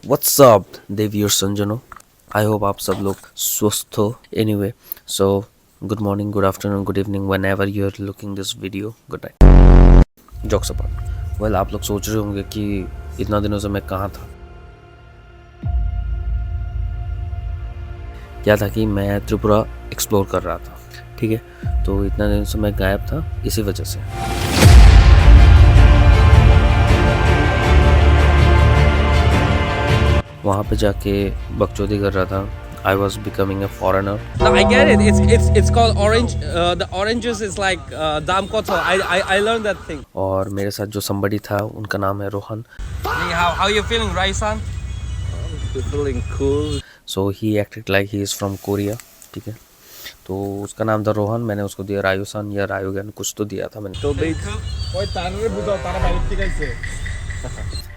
What's up देवियर संजनो, I hope आप सब लोग स्वस्थ हो. Anyway, so good morning, good afternoon, good evening, whenever you are looking this video. Good night. Jokes apart. Well, आप लोग सोच रहे होंगे कि इतना दिनों से मैं कहाँ था. क्या था कि मैं त्रिपुरा एक्सप्लोर कर रहा था. ठीक है, तो इतना दिनों से मैं गायब था इसी वजह से. वहाँ पे जाके बकचोदी कर रहा था. I was becoming a foreigner. No, I get it. It's called orange. The oranges is like dam koto. I learned that thing. और मेरे साथ जो somebody था उनका नाम है Rohan. How you feeling, Raisan? I'm feeling cool. So he acted like he is from Korea. ठीक है, तो उसका नाम था रोहन. मैंने उसको दिया रायुसान या रायुगन, कुछ तो दिया था मैंने. तो भाई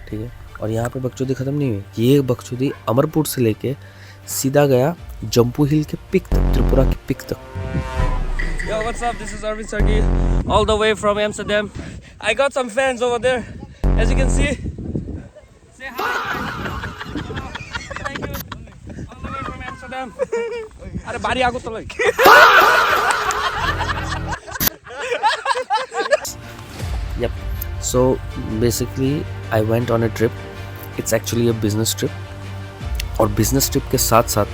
ठीक है, और यहाँ पे बकचोदी ख़त्म नहीं हुई. ये बकचोदी अमरपुर से लेके सीधा गया जम्पू हिल के पिक तक, त्रिपुरा के पिक तक. Yo, what's up? This is Arvind Sargi, all the way from Amsterdam. I got some fans over there, as you can see. Say hi. Thank you. All the way from Amsterdam. अरे बारी आगो तो लग. Yep. So basically I went on a trip. It's actually a business trip. और business trip के साथ साथ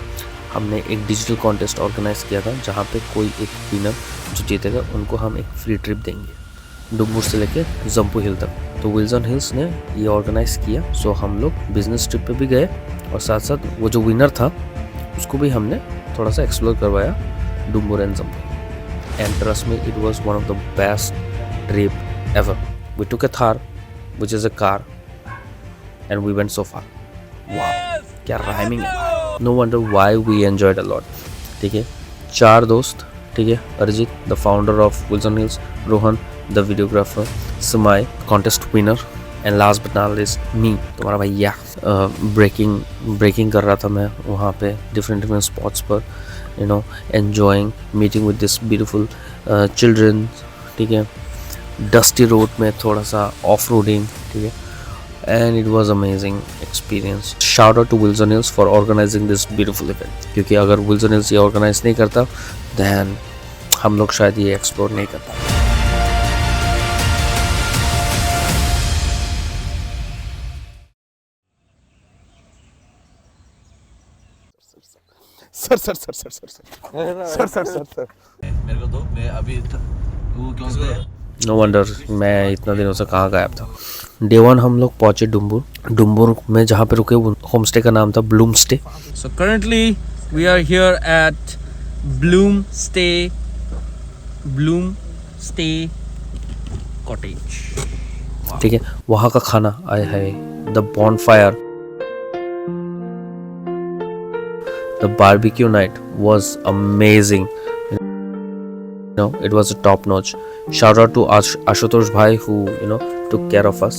हमने एक डिजिटल कॉन्टेस्ट ऑर्गेनाइज किया था, जहाँ पे कोई एक विनर जो जीतेगा उनको हम एक फ्री ट्रिप देंगे डुम्बूर से लेके जम्पू हिल तक. तो विल्सन हिल्स ने ये ऑर्गेनाइज किया. सो हम लोग बिजनेस ट्रिप पे भी गए और साथ साथ वो जो विनर था उसको भी हमने थोड़ा सा एक्सप्लोर करवाया Dumbur and Jampui. And trust me, it was one of the best trip ever. We took a Thar which is a car and we went so far. Wow, क्या राइमिंग है. No wonder why we enjoyed a lot. ठीक है, 4 दोस्त. ठीक है, Arijit the founder of Wilson Hills, Rohan the videographer, समाई contest winner, and last but not least me, तुम्हारा भैया. ब्रेकिंग कर रहा था मैं वहाँ पे डिफरेंट स्पॉट्स पर, you know, enjoying meeting with this beautiful children. ठीक है, डस्टी रोड में थोड़ा सा ऑफ रोडिंग. ठीक है, and it was amazing experience. Shout out to Wilson Hills for organizing this beautiful event. क्योंकि अगर Wilson Hills ये organize नहीं करता then हम लोग शायद ये explore नहीं कर पाते. सर मेरे को दो. मैं अभी वो क्यों से नो वंडर मैं इतना दिनों से कहाँ गायब था. डे 1 हम लोग पहुँचे डुम्बूर में, जहाँ पे रुके होम स्टे का नाम था Bloom stay. So currently we are here at Bloom Stay Cottage. ठीक है, वहाँ का खाना आए है the bonfire. The barbecue night was amazing. You know, it was a top notch. Shout out to Ashutosh bhai who, you know, took care of us.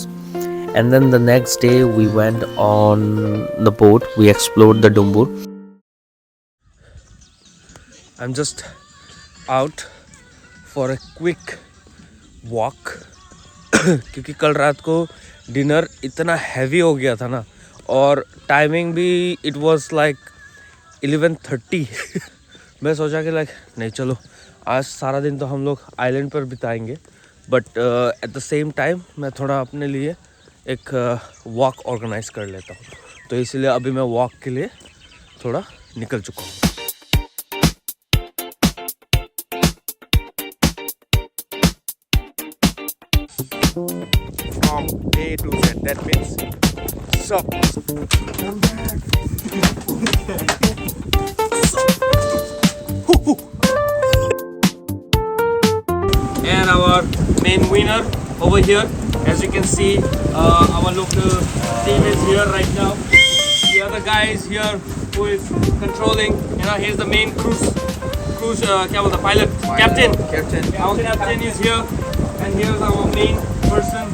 And then the next day we went on the boat. We explored the Dumbur. I'm just out for a quick walk क्योंकि कल रात को dinner इतना heavy हो गया था ना, और टाइमिंग भी इट वाज लाइक 11:30. मैं सोचा कि लाइक नहीं, चलो आज सारा दिन तो हम लोग आइलैंड पर बिताएंगे, but at the same time मैं थोड़ा अपने लिए एक वॉक ऑर्गेनाइज कर लेता हूँ. तो इसीलिए अभी मैं वॉक के लिए थोड़ा निकल चुका हूँ. From A to Z, that means sup. And our main winner over here, as you can see, our local team is here right now. The other guy is here who is controlling. You know, he's the main cruise. क्या बोलता, pilot, captain. Our captain is here, and here's our main person,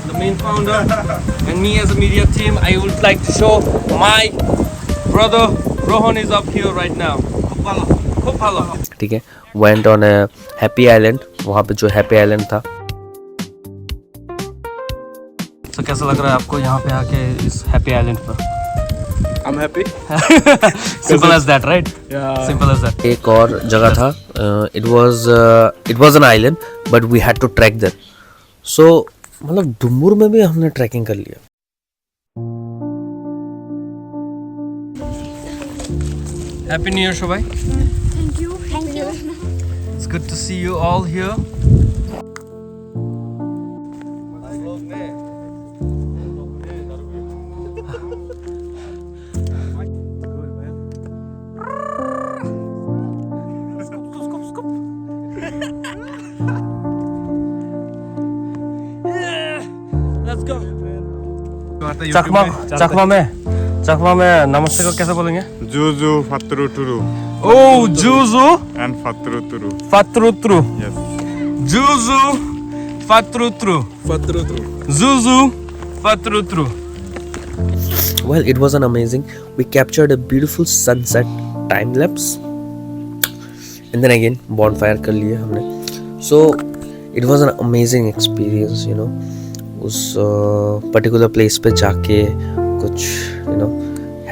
the main founder, and me as a media team. I would like to show my brother Rohan is up here right now. खूब भालो. ठीक है, went on a happy island. वहाँ पे जो happy island था. तो कैसा लग रहा है आपको यहाँ पे आके इस हैप्पी आइलैंड पर? I'm happy. Simple as that, right? Yeah. Simple as that. एक और जगह था, it was an island but we had to track that. So मतलब डुम्बुर में भी हमने ट्रैकिंग कर लिया. Happy New Year, Shobai. Thank you. Thank you. It's good to see you all here. Let's go. चकमा में नमस्ते को कैसे बोलेंगे? Juju Fatruturu Oh, Juzu and Fatruturu. Fatrutru. Yes. Juzu Fatrutru. Zuzu Fatrutru. Well, it was an amazing. We captured a beautiful sunset time lapse, and then again bonfire कर लिया हमने. So it was an amazing experience, you know. उस particular place पे जाके कुछ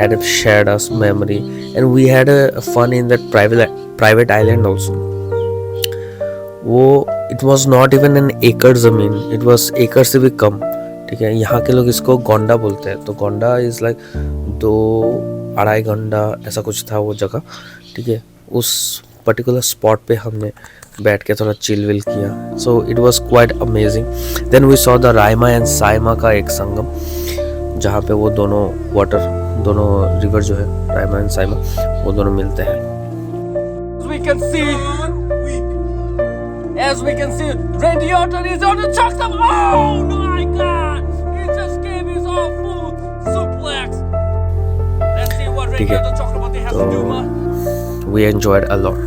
had shared us memory, and we had a fun in that private island also. वो it was not even an acre ज़मीन, it was acre से भी कम. ठीक है, यहाँ के लोग इसको गोंडा बोलते हैं. तो गोंडा इज़ लाइक 2-2.5 घंटा ऐसा कुछ था वो जगह. ठीक है, उस पर्टिकुलर स्पॉट पे हमने बैठ के थोड़ा चिल विल किया. So it was quite amazing. Then we saw the Raima and Saima का एक संगम, जहाँ पे वो दोनों रिवर जो है रायमा एंड साइमा, वो दोनों मिलते हैं. As we can see, Randy Orton is on the chalk top. Oh my God! He just gave his all full suplex. Let's see what Randy Orton talking about. They have to do, man. We enjoyed a lot.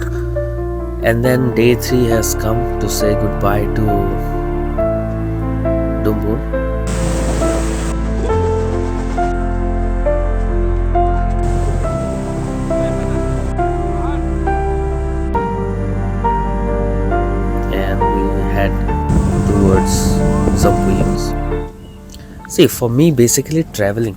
And then day 3 has come to say goodbye to Dumbur. And we head towards Zampuios. See, for me, basically traveling,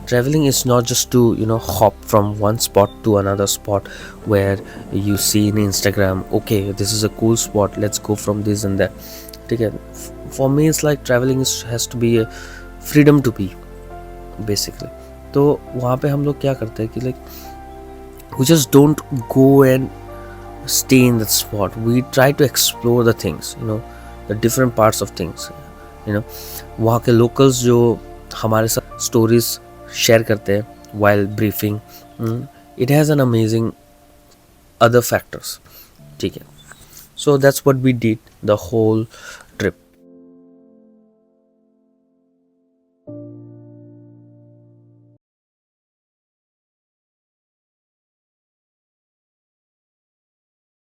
traveling is not just to hop from one spot to another spot where you see in Instagram, okay, this is a cool spot, let's go from this and that. Okay, for me it's like traveling has to be a freedom to be basically. तो वहाँ पे हम लोग क्या करते हैं कि like we just don't go and stay in that spot. We try to explore the things, the different parts of things. वहाँ के locals जो हमारे साथ stories शेयर करते हैं while briefing, it has an amazing other factors. ठीक है, so that's what we did the whole